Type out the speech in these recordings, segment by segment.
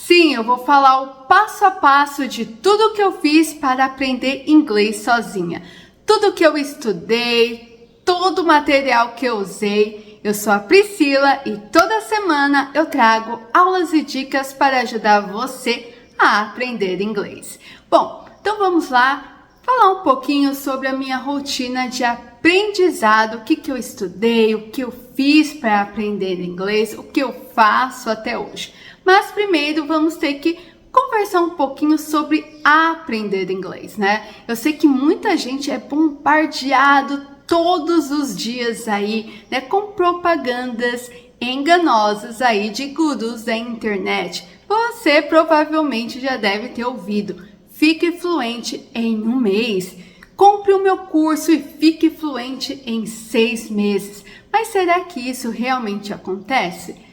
Sim, eu vou falar o passo a passo de tudo que eu fiz para aprender inglês sozinha. Tudo que eu estudei, todo o material que eu usei. Eu sou a Priscila e toda semana eu trago aulas e dicas para ajudar você a aprender inglês. Bom, então vamos lá falar um pouquinho sobre a minha rotina de aprendizado, o que eu estudei, o que eu fiz para aprender inglês, o que eu faço até hoje. Mas primeiro vamos ter que conversar um pouquinho sobre aprender inglês, né? Eu sei que muita gente é bombardeado todos os dias aí, né, com propagandas enganosas aí de gurus da internet. Você provavelmente já deve ter ouvido: fique fluente em 1 mês. Compre o meu curso e fique fluente em 6 meses. Mas será que isso realmente acontece?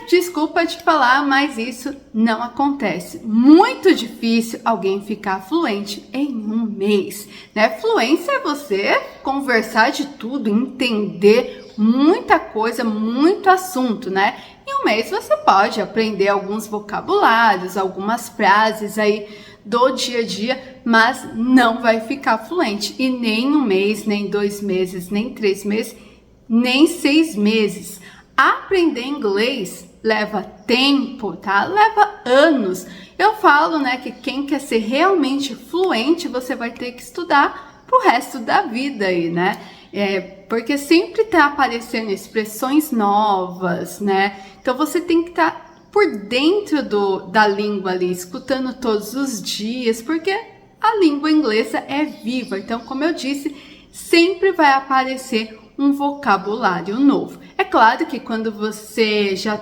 Desculpa te falar, mas isso não acontece. Muito difícil alguém ficar fluente em 1 mês, né? Fluência é você conversar de tudo, entender muita coisa, muito assunto, né? Em 1 mês você pode aprender alguns vocabulários, algumas frases aí do dia a dia, mas não vai ficar fluente. E nem 1 mês, nem 2 meses, nem 3 meses, nem 6 meses. Aprender inglês leva tempo, tá? Leva anos. Eu falo, né, que quem quer ser realmente fluente, você vai ter que estudar pro resto da vida aí, né? Porque sempre tá aparecendo expressões novas, né? Então você tem que estar por dentro da língua ali, escutando todos os dias, porque a língua inglesa é viva. Então, como eu disse, sempre vai aparecer um vocabulário novo. É claro que quando você já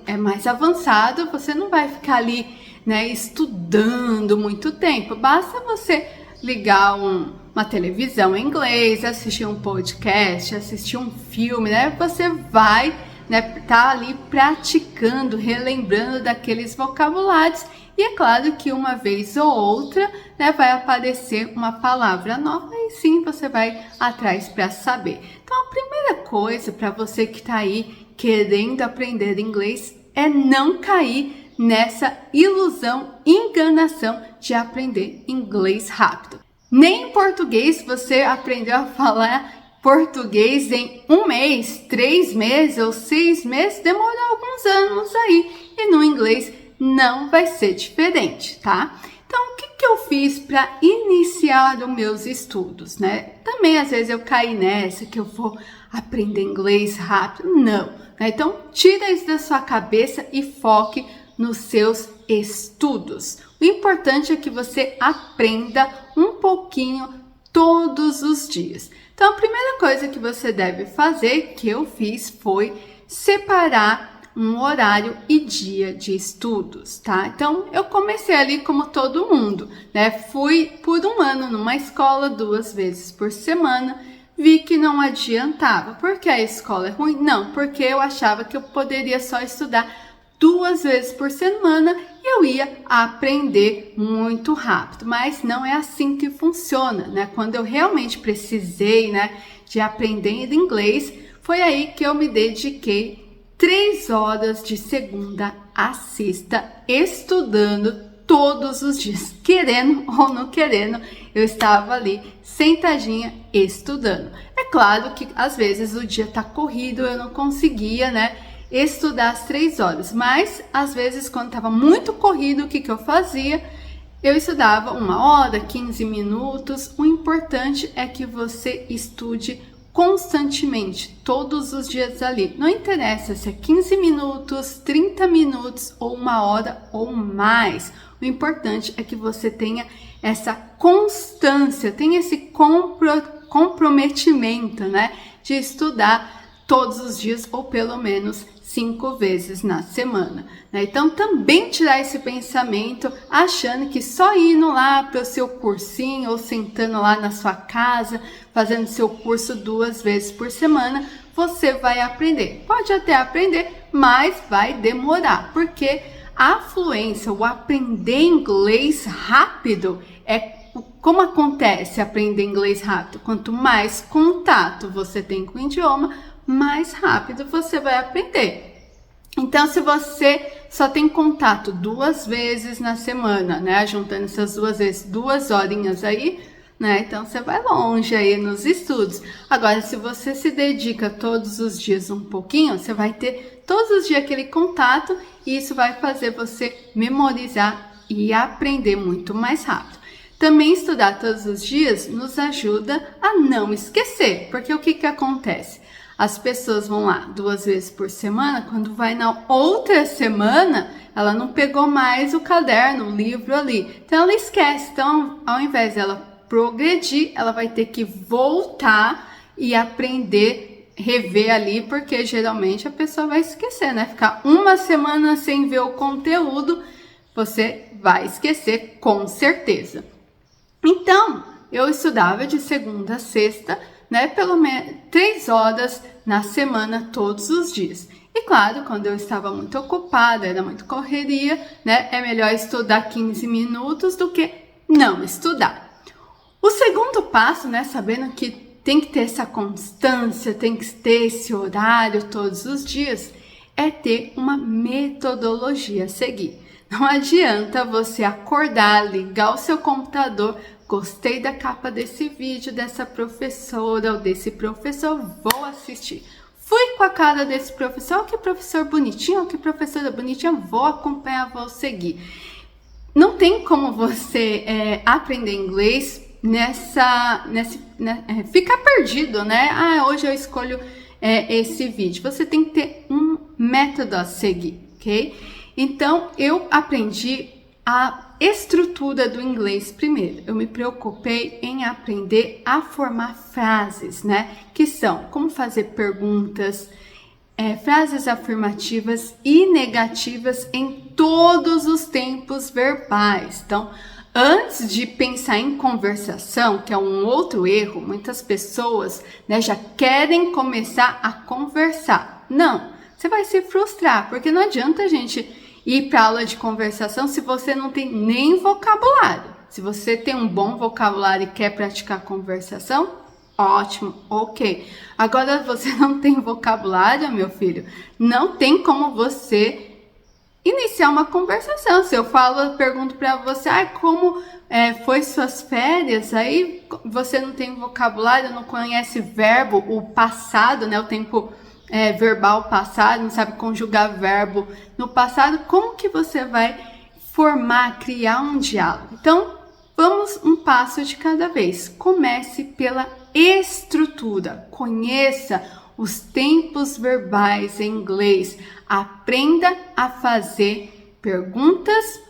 é mais avançado, você não vai ficar ali, né, estudando muito tempo. Basta você ligar uma televisão em inglês, assistir um podcast, assistir um filme, né? Você vai, né, tá ali praticando, relembrando daqueles vocabulários. E é claro que uma vez ou outra, né, vai aparecer uma palavra nova e sim, você vai atrás para saber. Então, a primeira coisa para você que está aí querendo aprender inglês é não cair nessa ilusão, enganação de aprender inglês rápido. Nem em português você aprendeu a falar português em 1 mês, 3 meses ou 6 meses, demora alguns anos aí. E no inglês não vai ser diferente, tá? Então, o que eu fiz para iniciar os meus estudos, né? Também, às vezes, eu caí nessa que eu vou aprender inglês rápido. Não, né? Então, tira isso da sua cabeça e foque nos seus estudos. O importante é que você aprenda um pouquinho todos os dias. Então, a primeira coisa que você deve fazer, que eu fiz, foi separar um horário e dia de estudos, tá? Então, eu comecei ali como todo mundo, né? Fui por 1 ano numa escola 2 vezes por semana, vi que não adiantava. Por que a escola é ruim? Não, porque eu achava que eu poderia só estudar 2 vezes por semana e eu ia aprender muito rápido, mas não é assim que funciona, né? Quando eu realmente precisei, né, de aprender inglês, foi aí que eu me dediquei 3 horas de segunda a sexta, estudando todos os dias, querendo ou não querendo, eu estava ali sentadinha estudando. É claro que às vezes o dia tá corrido, eu não conseguia, né, estudar as 3 horas, mas às vezes quando estava muito corrido, o que eu fazia? Eu estudava 1 hora, 15 minutos. O importante é que você estude constantemente, todos os dias ali. Não interessa se é 15 minutos, 30 minutos ou 1 hora ou mais. O importante é que você tenha essa constância, tenha esse comprometimento, né, de estudar todos os dias ou pelo menos 5 vezes na semana, né? Então também tirar esse pensamento achando que só indo lá para o seu cursinho ou sentando lá na sua casa, fazendo seu curso 2 vezes por semana, você vai aprender. Pode até aprender, mas vai demorar, porque a fluência, o aprender inglês rápido como acontece aprender inglês rápido? Quanto mais contato você tem com o idioma, mais rápido você vai aprender. Então, se você só tem contato 2 vezes na semana, né? Juntando essas 2 vezes, 2 horinhas aí, né? Então, você vai longe aí nos estudos. Agora, se você se dedica todos os dias um pouquinho, você vai ter todos os dias aquele contato e isso vai fazer você memorizar e aprender muito mais rápido. Também estudar todos os dias nos ajuda a não esquecer, porque o que acontece? As pessoas vão lá 2 vezes por semana, quando vai na outra semana, ela não pegou mais o caderno, o livro ali. Então, ela esquece. Então, ao invés dela progredir, ela vai ter que voltar e aprender, rever ali, porque geralmente a pessoa vai esquecer, né? Ficar uma semana sem ver o conteúdo, você vai esquecer com certeza. Então, eu estudava de segunda a sexta, né, pelo menos 3 horas na semana, todos os dias. E claro, quando eu estava muito ocupada, era muito correria, né, é melhor estudar 15 minutos do que não estudar. O segundo passo, né, sabendo que tem que ter essa constância, tem que ter esse horário todos os dias, é ter uma metodologia a seguir. Não adianta você acordar, ligar o seu computador, gostei da capa desse vídeo, dessa professora ou desse professor, vou assistir. Fui com a cara desse professor, que professor bonitinho, que professora bonitinha, vou acompanhar, vou seguir. Não tem como você aprender inglês ficar perdido, né? Ah, hoje eu escolho esse vídeo. Você tem que ter um método a seguir, ok? Então, eu aprendi a estrutura do inglês primeiro. Eu me preocupei em aprender a formar frases, né? Que são como fazer perguntas, frases afirmativas e negativas em todos os tempos verbais. Então, antes de pensar em conversação, que é um outro erro, muitas pessoas, né, já querem começar a conversar. Não, você vai se frustrar, porque não adianta a gente ir para aula de conversação se você não tem nem vocabulário. Se você tem um bom vocabulário e quer praticar conversação, ótimo, ok. Agora você não tem vocabulário, meu filho, não tem como você iniciar uma conversação. Se eu pergunto para você, como foi suas férias, aí você não tem vocabulário, não conhece verbo, o passado, né, o tempo verbal passado, não sabe conjugar verbo no passado, como que você vai criar um diálogo? Então, vamos um passo de cada vez. Comece pela estrutura, conheça os tempos verbais em inglês, aprenda a fazer perguntas,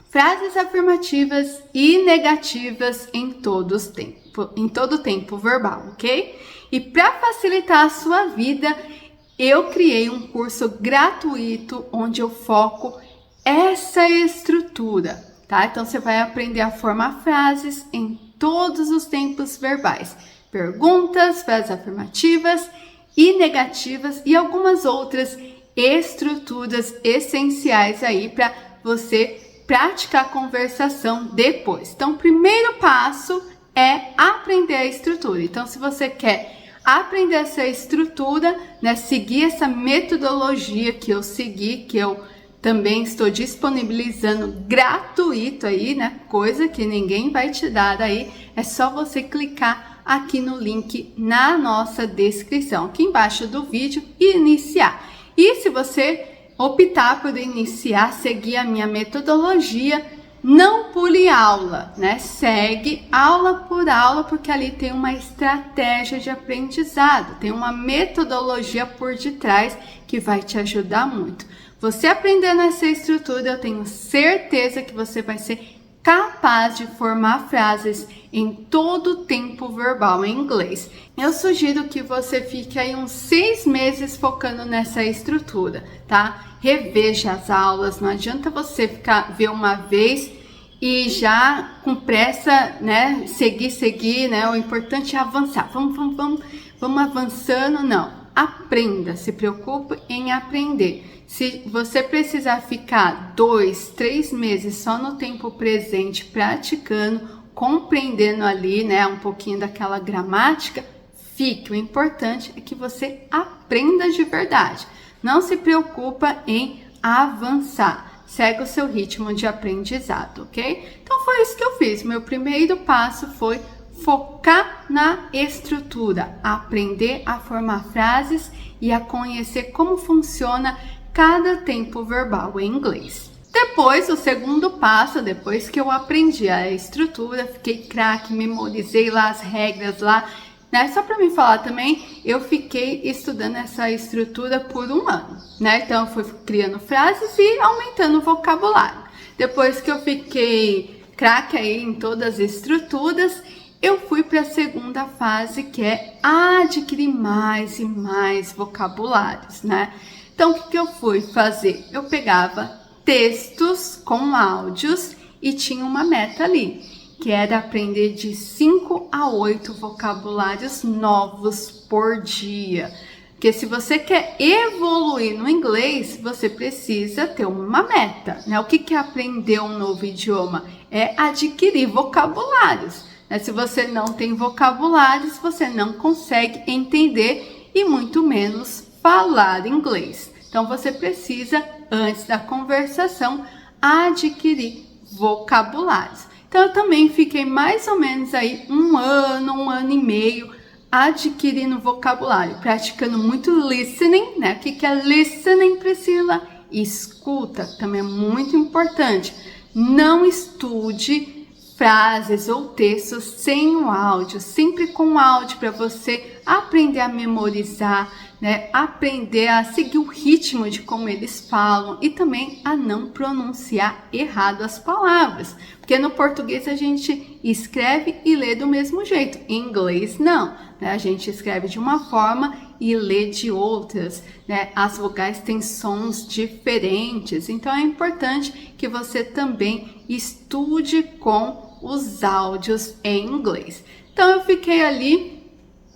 frases afirmativas e negativas em todo o tempo verbal, ok? E para facilitar a sua vida, eu criei um curso gratuito onde eu foco essa estrutura, tá? Então, você vai aprender a formar frases em todos os tempos verbais. Perguntas, frases afirmativas e negativas e algumas outras estruturas essenciais aí para você praticar a conversação depois. Então, o primeiro passo é aprender a estrutura. Então, se você quer aprender essa estrutura, né, seguir essa metodologia que eu segui, que eu também estou disponibilizando gratuito aí, né, coisa que ninguém vai te dar aí, é só você clicar aqui no link na nossa descrição, aqui embaixo do vídeo e iniciar. E se você optar por iniciar, seguir a minha metodologia, não pule aula, né? Segue aula por aula, porque ali tem uma estratégia de aprendizado, tem uma metodologia por detrás que vai te ajudar muito. Você aprendendo essa estrutura, eu tenho certeza que você vai ser capaz de formar frases em todo o tempo verbal em inglês. Eu sugiro que você fique aí uns 6 meses focando nessa estrutura, tá? Reveja as aulas, não adianta você ver uma vez e já com pressa, né, seguir, né? O importante é avançar. Vamos avançando, não. Aprenda, se preocupe em aprender. Se você precisar ficar 2, 3 meses só no tempo presente praticando, compreendendo ali, né, um pouquinho daquela gramática, fique. O importante é que você aprenda de verdade. Não se preocupa em avançar. Segue o seu ritmo de aprendizado, ok? Então foi isso que eu fiz. Meu primeiro passo foi focar na estrutura, aprender a formar frases e a conhecer como funciona cada tempo verbal em inglês. Depois, o segundo passo, depois que eu aprendi a estrutura, fiquei craque, memorizei lá as regras lá, né? Só para me falar também, eu fiquei estudando essa estrutura por 1 ano, né? Então, eu fui criando frases e aumentando o vocabulário. Depois que eu fiquei craque aí em todas as estruturas, eu fui para a segunda fase, que é adquirir mais e mais vocabulários, né? Então, o que eu fui fazer? Eu pegava textos com áudios e tinha uma meta ali, que era aprender de 5 a 8 vocabulários novos por dia. Porque se você quer evoluir no inglês, você precisa ter uma meta, né? O que é aprender um novo idioma? É adquirir vocabulários. Se você não tem vocabulários, você não consegue entender e muito menos falar inglês. Então, você precisa, antes da conversação, adquirir vocabulários. Então, eu também fiquei mais ou menos aí 1 ano e meio adquirindo vocabulário, praticando muito listening, né? O que é listening, Priscila? Escuta, também é muito importante. Não estude frases ou textos sem o áudio, sempre com áudio para você aprender a memorizar, né? Aprender a seguir o ritmo de como eles falam e também a não pronunciar errado as palavras, porque no português a gente escreve e lê do mesmo jeito, em inglês não, né? A gente escreve de uma forma e lê de outras, né? As vogais têm sons diferentes, então é importante que você também estude com os áudios em inglês. Então eu fiquei ali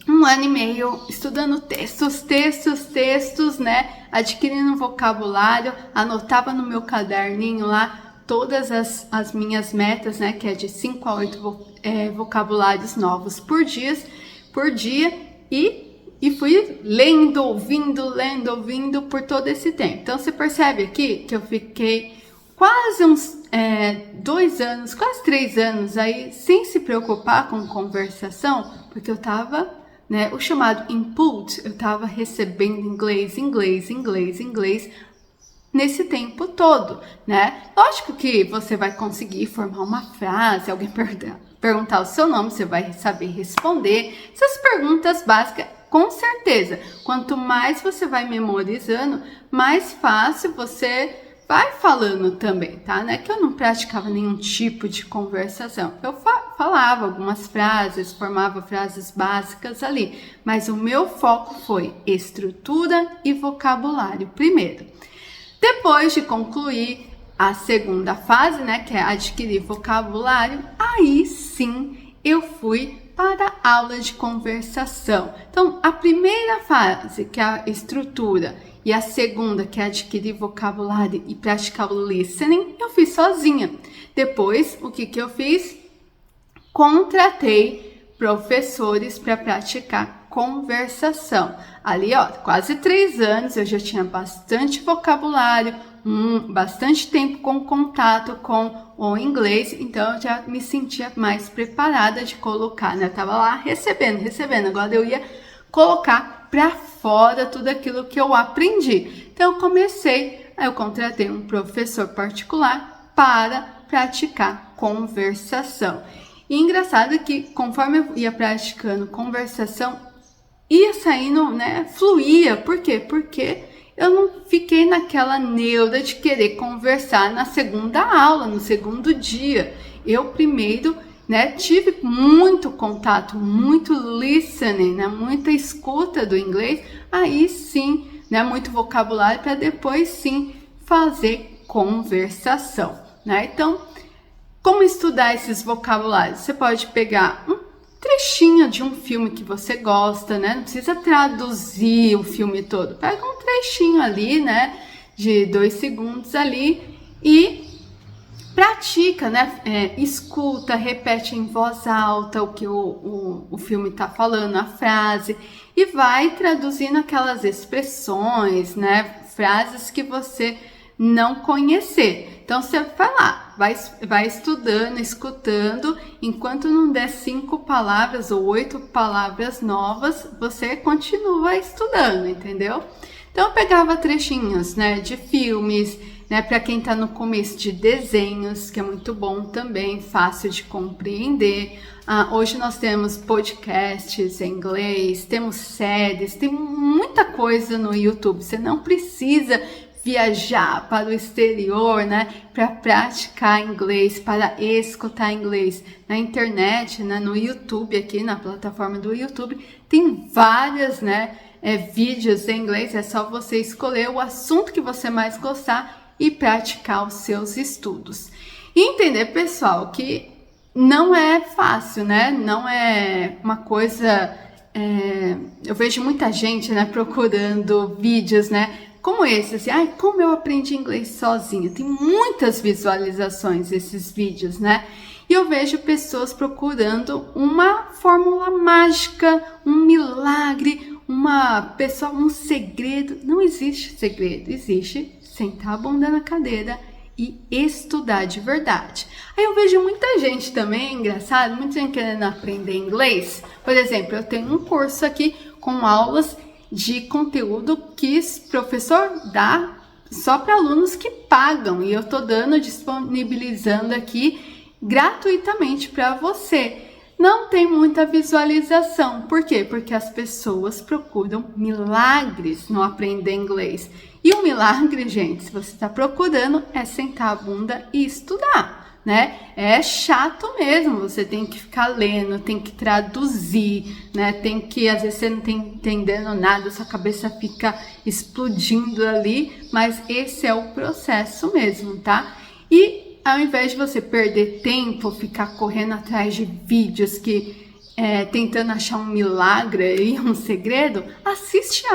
1 ano e meio estudando textos, né? Adquirindo vocabulário, anotava no meu caderninho lá todas as minhas metas, né? Que é de 5 a 8 vocabulários novos por dia e fui lendo, ouvindo por todo esse tempo. Então você percebe aqui que eu fiquei quase uns 2 anos, quase 3 anos aí, sem se preocupar com conversação, porque eu tava, né, o chamado input, eu tava recebendo inglês nesse tempo todo, né? Lógico que você vai conseguir formar uma frase, alguém perguntar o seu nome, você vai saber responder. Essas perguntas básicas, com certeza. Quanto mais você vai memorizando, mais fácil você vai falando também, tá? Não é que eu não praticava nenhum tipo de conversação. Eu falava algumas frases, formava frases básicas ali, mas o meu foco foi estrutura e vocabulário primeiro. Depois de concluir a segunda fase, né, que é adquirir vocabulário, aí sim eu fui para a aula de conversação. Então, a primeira fase, que é a estrutura, e a segunda, que é adquirir vocabulário e praticar o listening, eu fiz sozinha. Depois, o que eu fiz? Contratei professores para praticar conversação. Ali, ó, quase 3 anos, eu já tinha bastante vocabulário, bastante tempo com contato com o inglês, então eu já me sentia mais preparada de colocar, né? Eu tava lá recebendo, agora eu ia colocar para fora tudo aquilo que eu aprendi. Então eu contratei um professor particular para praticar conversação. E engraçado que conforme eu ia praticando conversação, ia saindo, né, fluía. Por quê? Porque eu não fiquei naquela neura de querer conversar na segunda aula, no segundo dia. Eu primeiro, né, tive muito contato, muito listening, né, muita escuta do inglês, aí sim, né, muito vocabulário para depois sim fazer conversação, né? Então, como estudar esses vocabulários? Você pode pegar um trechinho de um filme que você gosta, né? Não precisa traduzir o filme todo. Pega um trechinho ali, né, de 2 segundos ali e pratica pratica, né? Escuta, repete em voz alta o que o filme está falando, a frase, e vai traduzindo aquelas expressões, né? Frases que você não conhecer. Então você vai lá, vai estudando, escutando, enquanto não der 5 palavras ou 8 palavras novas, você continua estudando, entendeu? Então eu pegava trechinhos, né, de filmes, né, para quem está no começo, de desenhos, que é muito bom também, fácil de compreender. Hoje nós temos podcasts em inglês, temos séries, tem muita coisa no YouTube. Você não precisa viajar para o exterior, né, para praticar inglês, para escutar inglês. Na internet, né, no YouTube, aqui na plataforma do YouTube, tem várias, né, vídeos em inglês. É só você escolher o assunto que você mais gostar e praticar os seus estudos. E entender, pessoal, que não é fácil, né? Não é uma coisa... eu vejo muita gente, né, procurando vídeos, né, como esse, assim, como eu aprendi inglês sozinha. Tem muitas visualizações esses vídeos, né? E eu vejo pessoas procurando uma fórmula mágica, um milagre, um segredo. Não existe segredo, existe sentar a bunda na cadeira e estudar de verdade. Aí eu vejo muita gente também, engraçado, muita gente querendo aprender inglês. Por exemplo, eu tenho um curso aqui com aulas de conteúdo que o professor dá só para alunos que pagam, e eu tô disponibilizando aqui gratuitamente para você. Não tem muita visualização. Por quê? Porque as pessoas procuram milagres no aprender inglês. E o milagre, gente, se você está procurando, é sentar a bunda e estudar, né? É chato mesmo, você tem que ficar lendo, tem que traduzir, né? Às vezes você não está entendendo nada, sua cabeça fica explodindo ali, mas esse é o processo mesmo, tá? E ao invés de você perder tempo, ficar correndo atrás de vídeos tentando achar um milagre e um segredo, assiste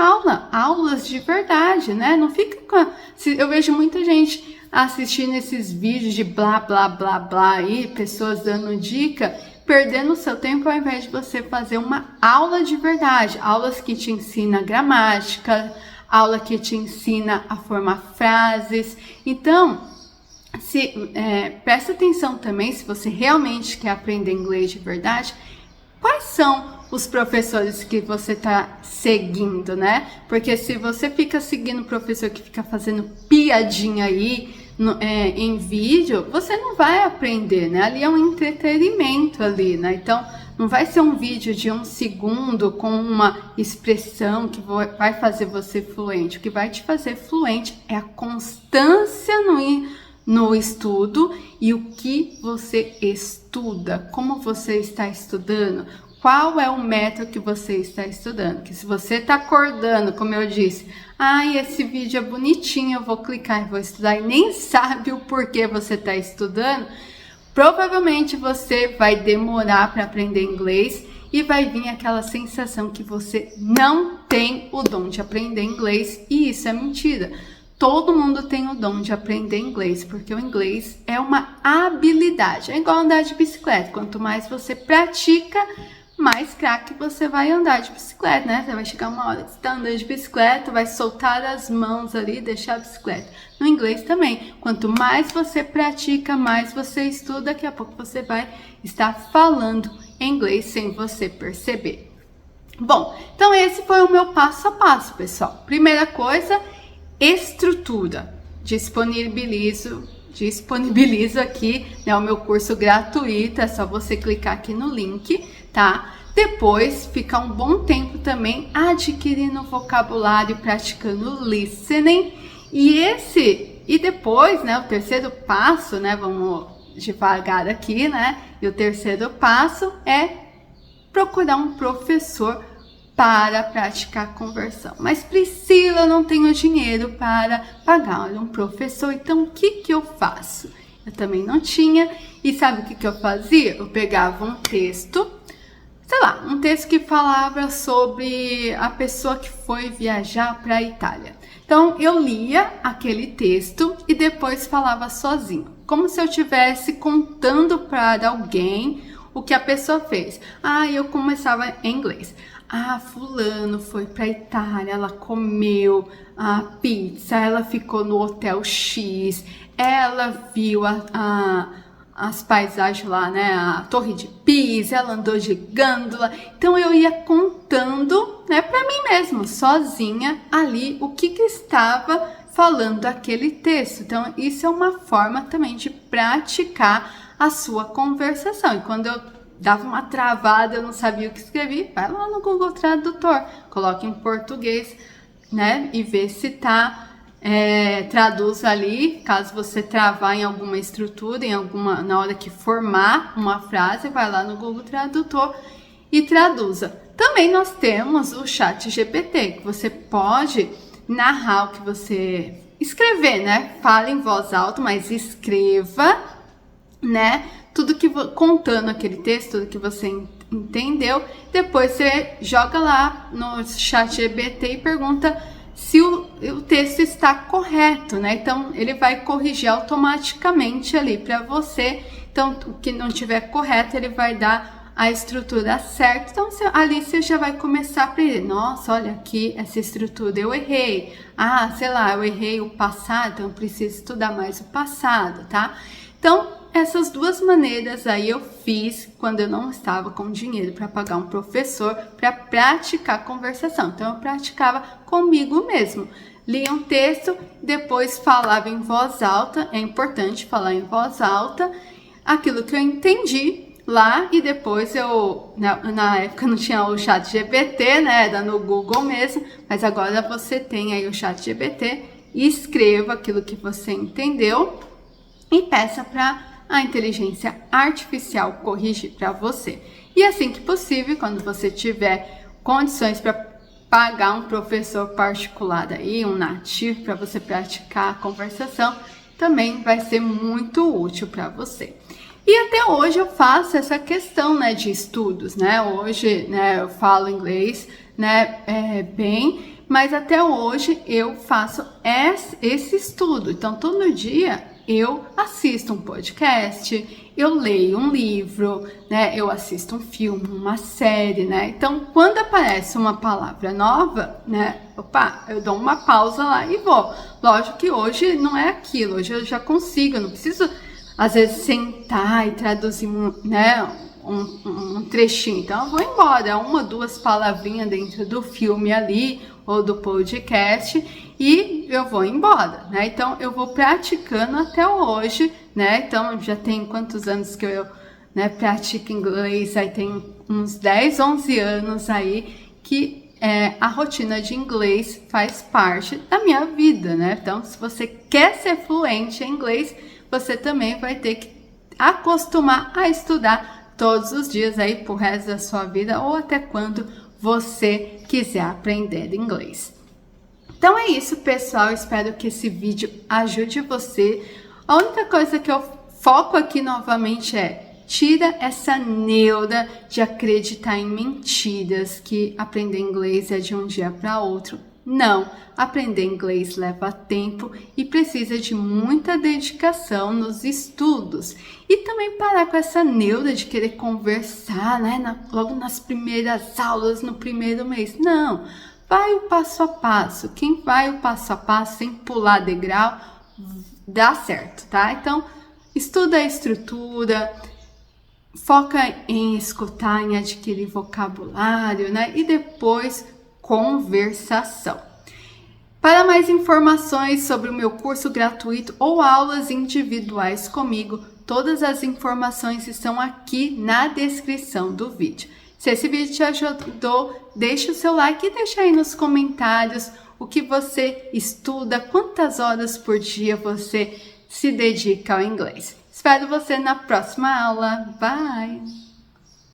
aulas de verdade, né? Não fica eu vejo muita gente assistindo esses vídeos de blá, blá, blá, blá aí, pessoas dando dica, perdendo o seu tempo ao invés de você fazer uma aula de verdade, aulas que te ensinam gramática, aula que te ensina a formar frases. Então, presta atenção também, se você realmente quer aprender inglês de verdade, quais são os professores que você está seguindo, né? Porque se você fica seguindo o professor que fica fazendo piadinha aí em vídeo, você não vai aprender, né? Ali é um entretenimento ali, né? Então, não vai ser um vídeo de 1 segundo com uma expressão que vai fazer você fluente. O que vai te fazer fluente é a constância no estudo e o que você estuda, como você está estudando, qual é o método que você está estudando. Que se você está acordando, como eu disse, esse vídeo é bonitinho, eu vou clicar e vou estudar, e nem sabe o porquê você está estudando, provavelmente você vai demorar para aprender inglês e vai vir aquela sensação que você não tem o dom de aprender inglês, e isso é mentira. Todo mundo tem o dom de aprender inglês, porque o inglês é uma habilidade. É igual andar de bicicleta. Quanto mais você pratica, mais craque você vai andar de bicicleta, né? Você vai chegar uma hora que você está andando de bicicleta, vai soltar as mãos ali e deixar a bicicleta. No inglês também. Quanto mais você pratica, mais você estuda, daqui a pouco você vai estar falando inglês sem você perceber. Bom, então esse foi o meu passo a passo, pessoal. Primeira coisa, estrutura. Disponibilizo aqui, né, o meu curso gratuito, é só você clicar aqui no link, tá? Depois fica um bom tempo também adquirindo vocabulário, praticando listening, e depois, né, o terceiro passo, né, vamos devagar aqui, né? E o terceiro passo é procurar um professor para praticar conversão. Mas Priscila, eu não tenho dinheiro para pagar um professor, então o que eu faço? Eu também não tinha, e sabe o que eu fazia? Eu pegava um texto, um texto que falava sobre a pessoa que foi viajar para a Itália. Então, eu lia aquele texto e depois falava sozinho, como se eu estivesse contando para alguém o que a pessoa fez. Eu começava em inglês. Fulano foi para Itália, ela comeu a pizza, ela ficou no hotel X, ela viu as paisagens lá, né, a Torre de Pisa, ela andou de gândola. Então eu ia contando, né, para mim mesmo, sozinha ali, o que estava falando aquele texto. Então isso é uma forma também de praticar a sua conversação. E quando eu dava uma travada, eu não sabia o que escrever, vai lá no Google Tradutor, coloca em português, né, e vê se traduz ali. Caso você travar em alguma estrutura, na hora que formar uma frase, vai lá no Google Tradutor e traduza. Também nós temos o ChatGPT, que você pode narrar o que você escrever, né? Fale em voz alta, mas escreva, né? Contando aquele texto, tudo que você entendeu. Depois você joga lá no ChatGPT e pergunta se o texto está correto, né? Então, ele vai corrigir automaticamente ali para você. Então, o que não tiver correto, ele vai dar a estrutura certa. Então, ali você já vai começar a aprender. Nossa, olha aqui, essa estrutura eu errei. Sei lá, eu errei o passado, então eu preciso estudar mais o passado, tá? Então, essas duas maneiras aí eu fiz quando eu não estava com dinheiro para pagar um professor para praticar conversação. Então, eu praticava comigo mesmo. Lia um texto, depois falava em voz alta. É importante falar em voz alta aquilo que eu entendi lá, e depois na época não tinha o ChatGPT, né? Era no Google mesmo, mas agora você tem aí o ChatGPT. Escreva aquilo que você entendeu e peça para a inteligência artificial corrigir para você. E assim que possível, quando você tiver condições para pagar um professor particular aí, um nativo, para você praticar a conversação, também vai ser muito útil para você. E até hoje eu faço essa questão, né, de estudos, né? Hoje, né, eu falo inglês, né, bem, mas até hoje eu faço esse estudo. Então, todo dia eu assisto um podcast, eu leio um livro, né? Eu assisto um filme, uma série, né? Então, quando aparece uma palavra nova, né? Eu dou uma pausa lá e vou. Lógico que hoje não é aquilo, hoje eu já consigo, eu não preciso, às vezes, sentar e traduzir, né, um trechinho. Então, eu vou embora, uma, duas palavrinhas dentro do filme ali, ou do podcast, e eu vou embora, né? Então, eu vou praticando até hoje, né? Então, já tem quantos anos que eu, né, pratico inglês? Aí tem uns 10, 11 anos aí que a rotina de inglês faz parte da minha vida, né? Então, se você quer ser fluente em inglês, você também vai ter que acostumar a estudar todos os dias aí pro resto da sua vida, ou até quando você quiser aprender inglês. Então é isso, pessoal. Espero que esse vídeo ajude você. A única coisa que eu foco aqui novamente tira essa neura de acreditar em mentiras, que aprender inglês é de um dia para outro. Não, aprender inglês leva tempo e precisa de muita dedicação nos estudos. E também parar com essa neura de querer conversar, né, logo nas primeiras aulas, no primeiro mês. Não, vai o passo a passo. Quem vai o passo a passo sem pular degrau, dá certo, tá? Então, estuda a estrutura, foca em escutar, em adquirir vocabulário, né? E depois conversação. Para mais informações sobre o meu curso gratuito ou aulas individuais comigo, todas as informações estão aqui na descrição do vídeo. Se esse vídeo te ajudou, deixa o seu like e deixa aí nos comentários o que você estuda, quantas horas por dia você se dedica ao inglês. Espero você na próxima aula. Bye!